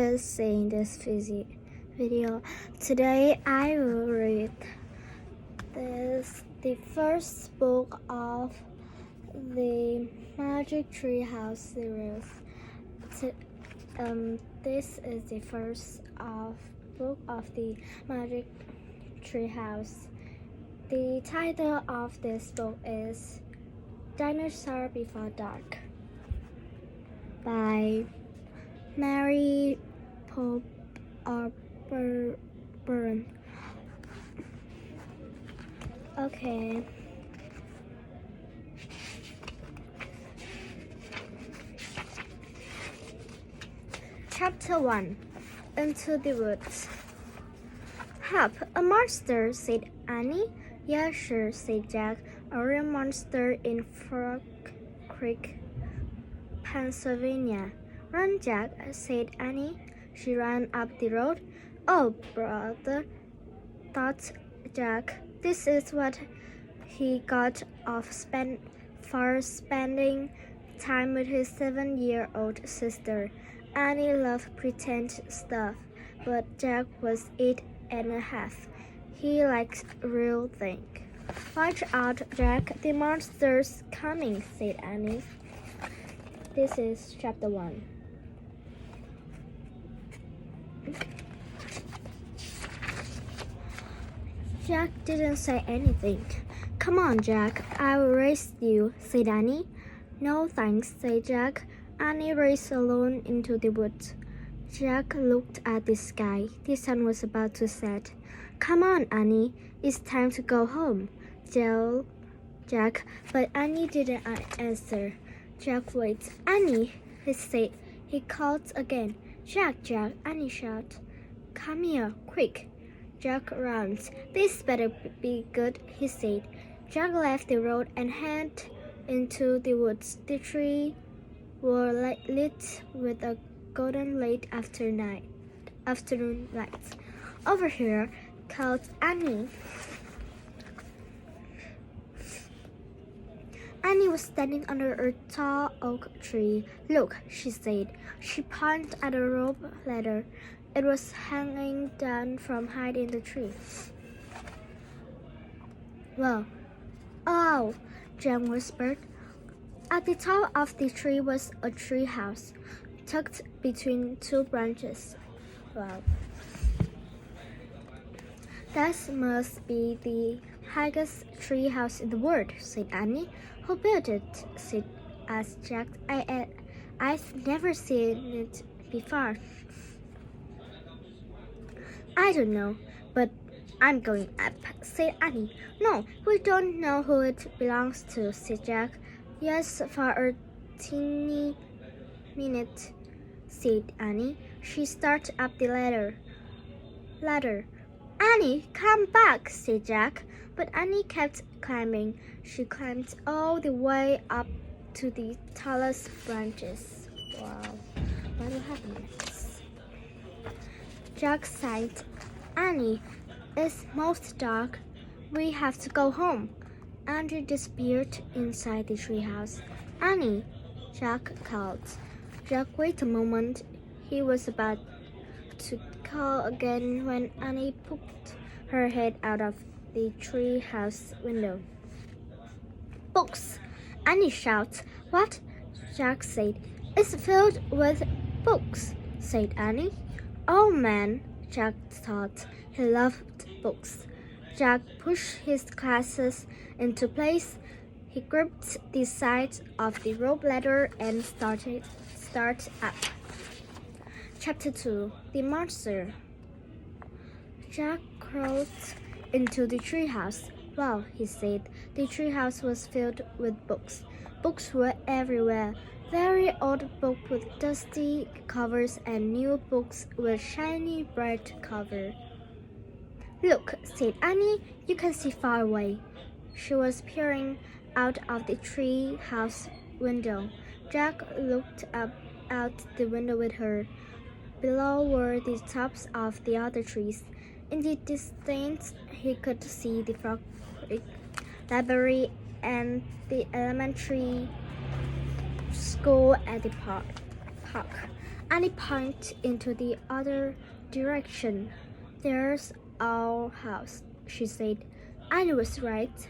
for seeing this video. Today I will read the first book of the Magic Tree House series. This is the first book of the Magic Tree House. The title of this book is Dinosaurs Before Dark by Mary Pope Burn. Okay. Chapter 1. Into the Woods. Help, a monster, said Annie. Yeah, sure, said Jack. A real monster in Frog Creek, Pennsylvania. Run, Jack, said Annie. She ran up the road. Oh, brother, thought Jack. This is what he got for spending time with his 7-year-old sister. Annie loved pretend stuff, but Jack was 8.5. He liked real things. Watch out, Jack. The monster's coming, said Annie. This is chapter 1. Jack didn't say anything. Come on, Jack. I'll race you, said Annie. No thanks, said Jack. Annie raced alone into the woods. Jack looked at the sky. The sun was about to set. Come on, Annie. It's time to go home, yelled Jack, but Annie didn't answer. Jack waited. Annie, he said. He called again. Jack, Jack, Annie shouted. Come here, quick. Jack ran. This better be good, he said. Jack left the road and headed into the woods. The trees were lit with a golden late afternoon light. Over here, called Annie. Annie was standing under a tall oak tree. Look, she said. She pointed at a rope ladder. It was hanging down from high in the tree. Well, oh, Jack whispered. At the top of the tree was a tree house, tucked between two branches. Wow. That must be the highest tree house in the world, said Annie. Who built it? asked Jack. I've never seen it before. I don't know, but I'm going up, said Annie. No, we don't know who it belongs to, said Jack. Yes, for a teeny minute, said Annie. She started up the ladder. Annie, come back, said Jack. But Annie kept climbing. She climbed all the way up to the tallest branches. Wow, what will happen next? Jack sighed. Annie, it's most dark. We have to go home. Annie disappeared inside the treehouse. Annie, Jack called. Jack waited a moment. He was about to call again when Annie poked her head out of the treehouse window. Books! Annie shouted. What? Jack said. It's filled with books, said Annie. Oh man, Jack thought. He loved books. Jack pushed his glasses into place. He gripped the sides of the rope ladder and started up. Chapter 2. The Monster. Jack crawled into the treehouse. Wow, he said. The treehouse was filled with books. Books were everywhere. Very old books with dusty covers and new books with shiny bright covers. Look, said Annie. You can see far away. She was peering out of the tree house window. Jack looked out the window with her. Below were the tops of the other trees. In the distance, he could see the Frog Creek Library and the elementary school at the park. Annie pointed into the other direction. There's our house, she said. Annie was right.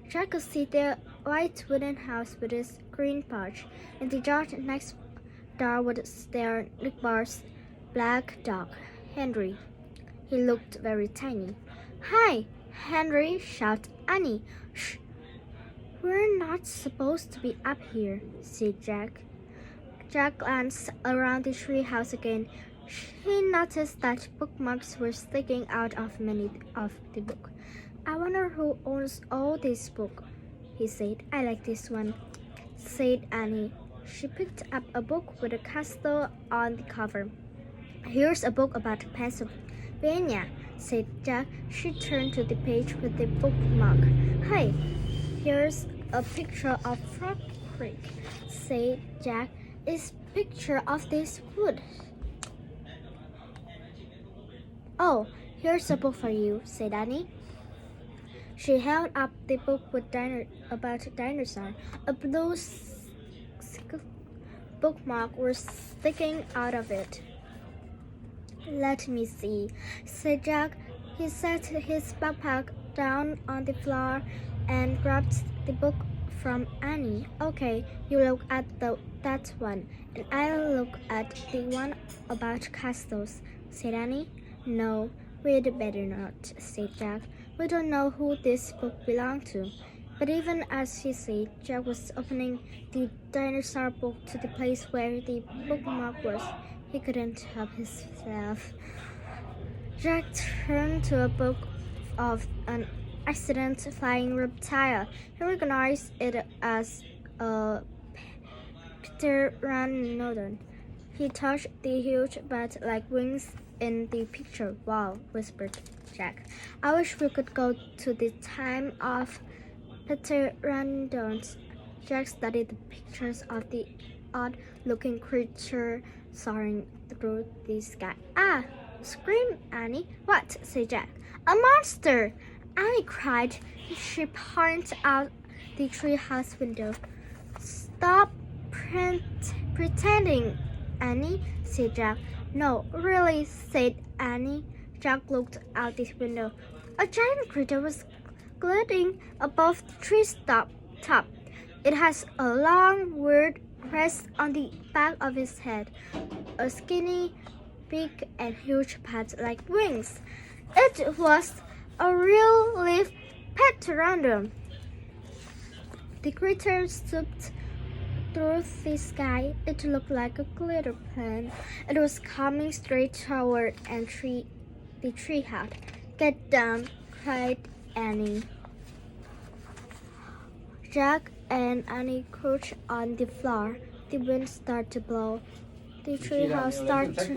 Jack could see the white wooden house with its green porch. In the yard next door was their neighbor's black dog, Henry. He looked very tiny. Hi, Henry, shouted Annie. Shh, we're not supposed to be up here, said Jack. Jack glanced around the treehouse again. He noticed that bookmarks were sticking out of many of the books. I wonder who owns all these books, he said. I like this one, said Annie. She picked up a book with a castle on the cover. Here's a book about Pennsylvania, said Jack. She turned to the page with the bookmark. Hey, here's a picture of Frog Creek, said Jack. It's a picture of this wood. Oh, here's a book for you, said Annie. She held up the book with about dinosaurs. A blue bookmark was sticking out of it. Let me see, said Jack. He set his backpack down on the floor and grabbed the book from Annie. Okay, you look at that one, and I'll look at the one about castles, said Annie. No, we'd better not, said Jack. We don't know who this book belonged to. But even as he said, Jack was opening the dinosaur book to the place where the bookmark was. He couldn't help himself. Jack turned to a book of an accident flying reptile. He recognized it as a pteranodon. He touched the huge bat-like wings in the picture. Wow, whispered Jack. I wish we could go to the time of pteranodons. Jack studied the pictures of the odd-looking creature soaring through the sky. Ah! Screamed Annie. What? Said Jack. A monster! Annie cried. She pointed out the treehouse window. Stop pretending, Annie, said Jack. No, really, said Annie. Jack looked out the window. A giant creature was gliding above the tree's top. It has a long, weird crest on the back of its head, a skinny beak, and huge pads-like wings. It was a real-life pteranodon. The creature swooped through the sky. It looked like a glitter plane. It was coming straight toward the treehouse. Get down, cried Annie. Jack and Annie crouched on the floor. The wind started to blow. The treehouse started to